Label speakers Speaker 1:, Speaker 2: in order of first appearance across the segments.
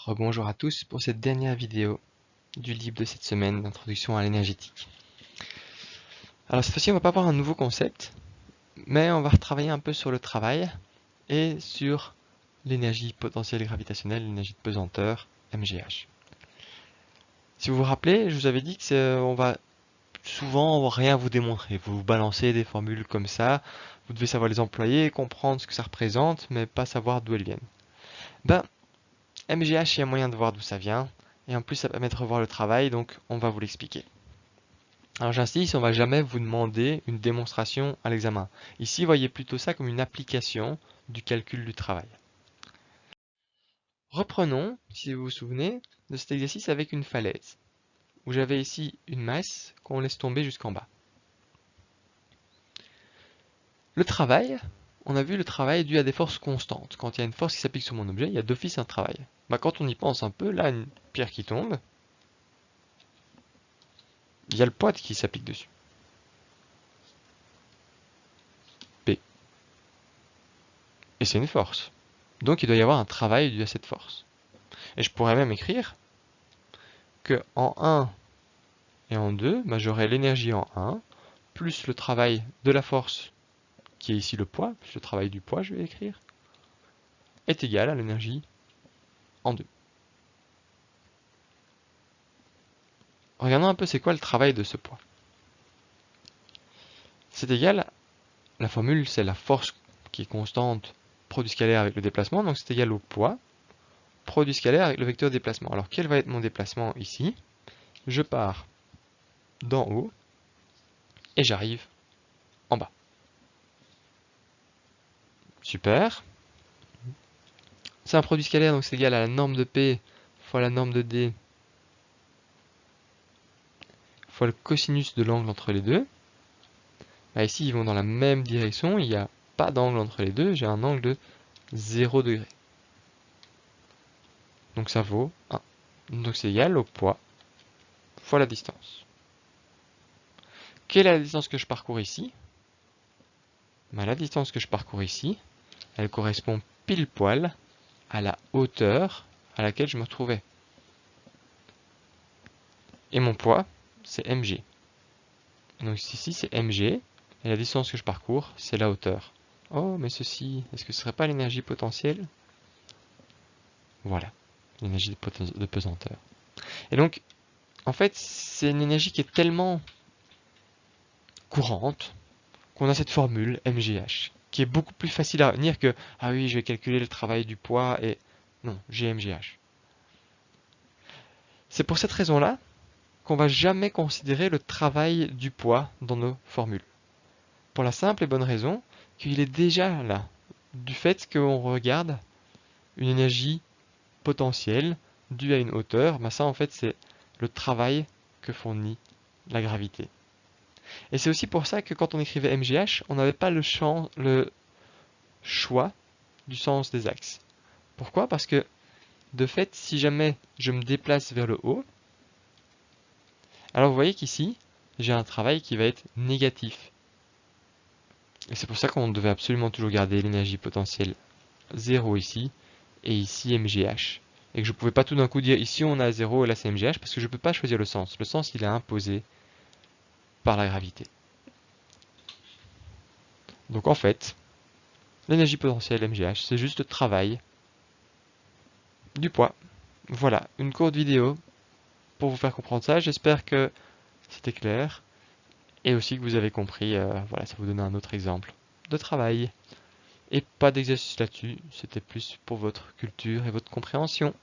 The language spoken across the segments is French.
Speaker 1: Rebonjour à tous pour cette dernière vidéo du livre de cette semaine d'introduction à l'énergétique. Alors cette fois-ci on va pas avoir un nouveau concept, mais on va retravailler un peu sur le travail et sur l'énergie potentielle gravitationnelle, l'énergie de pesanteur, MGH. Si vous vous rappelez, je vous avais dit que on va souvent rien vous démontrer, vous balancez des formules comme ça, vous devez savoir les employer, comprendre ce que ça représente, mais pas savoir d'où elles viennent. MGH, il y a moyen de voir d'où ça vient, et en plus ça permet de revoir le travail, donc on va vous l'expliquer. Alors j'insiste, on ne va jamais vous demander une démonstration à l'examen. Ici, voyez plutôt ça comme une application du calcul du travail. Reprenons, si vous vous souvenez, de cet exercice avec une falaise, où j'avais ici une masse qu'on laisse tomber jusqu'en bas. Le travail, on a vu le travail dû à des forces constantes. Quand il y a une force qui s'applique sur mon objet, il y a d'office un travail. Quand on y pense un peu, là, une pierre qui tombe, il y a le poids qui s'applique dessus. P. Et c'est une force. Donc il doit y avoir un travail dû à cette force. Et je pourrais même écrire que en 1 et en 2, j'aurai l'énergie en 1, plus le travail de la force, qui est ici le poids, plus le travail du poids, je vais écrire, est égal à l'énergie en 2. Regardons un peu c'est quoi le travail de ce poids. C'est égal, la formule c'est la force qui est constante, produit scalaire avec le déplacement, donc c'est égal au poids, produit scalaire avec le vecteur déplacement. Alors quel va être mon déplacement ici? Je pars d'en haut et j'arrive en bas. Super. C'est un produit scalaire, donc c'est égal à la norme de P fois la norme de D fois le cosinus de l'angle entre les deux. Ici, ils vont dans la même direction, il n'y a pas d'angle entre les deux, j'ai un angle de 0 degré. Donc ça vaut 1. Donc c'est égal au poids fois la distance. Quelle est la distance que je parcours ici? La distance que je parcours ici, elle correspond pile poil à la hauteur à laquelle je me trouvais. Et mon poids, c'est mg. Donc ici, c'est mg, et la distance que je parcours, c'est la hauteur. Oh, mais ceci, est-ce que ce ne serait pas l'énergie potentielle? Voilà, l'énergie de pesanteur. Et donc, en fait, c'est une énergie qui est tellement courante qu'on a cette formule MGH, qui est beaucoup plus facile à retenir que « Ah oui, je vais calculer le travail du poids et… » Non, j'ai MGH. C'est pour cette raison-là qu'on ne va jamais considérer le travail du poids dans nos formules. Pour la simple et bonne raison qu'il est déjà là, du fait qu'on regarde une énergie potentielle due à une hauteur, ça en fait c'est le travail que fournit la gravité. Et c'est aussi pour ça que quand on écrivait MGH, on n'avait pas le choix du sens des axes. Pourquoi? Parce que de fait, si jamais je me déplace vers le haut, alors vous voyez qu'ici, j'ai un travail qui va être négatif. Et c'est pour ça qu'on devait absolument toujours garder l'énergie potentielle 0 ici, et ici MGH. Et que je ne pouvais pas tout d'un coup dire ici on a 0 et là c'est MGH, parce que je ne peux pas choisir le sens. Le sens il est imposé par la gravité. Donc en fait, l'énergie potentielle MGH, c'est juste le travail du poids. Voilà, une courte vidéo pour vous faire comprendre ça. J'espère que c'était clair et aussi que vous avez compris. Voilà, ça vous donne un autre exemple de travail. Et pas d'exercice là-dessus, c'était plus pour votre culture et votre compréhension.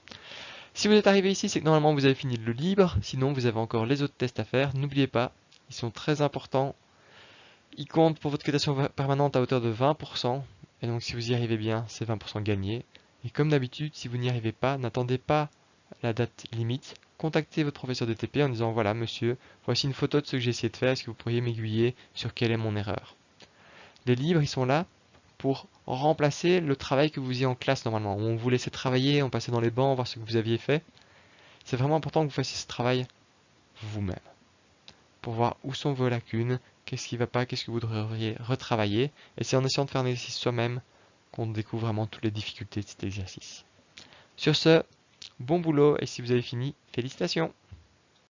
Speaker 1: Si vous êtes arrivé ici, c'est que normalement vous avez fini le libre. Sinon, vous avez encore les autres tests à faire. N'oubliez pas, ils sont très importants. Ils comptent pour votre cotation permanente à hauteur de 20%. Et donc si vous y arrivez bien, c'est 20% gagné. Et comme d'habitude, si vous n'y arrivez pas, n'attendez pas la date limite. Contactez votre professeur de TP en disant voilà monsieur, voici une photo de ce que j'ai essayé de faire, est-ce que vous pourriez m'aiguiller sur quelle est mon erreur? Les livres, ils sont là pour remplacer le travail que vous faisiez en classe normalement. On vous laissait travailler, on passait dans les bancs, voir ce que vous aviez fait. C'est vraiment important que vous fassiez ce travail vous-même. Pour voir où sont vos lacunes, qu'est-ce qui ne va pas, qu'est-ce que vous devriez retravailler. Et c'est en essayant de faire un exercice soi-même qu'on découvre vraiment toutes les difficultés de cet exercice. Sur ce, bon boulot et si vous avez fini, félicitations!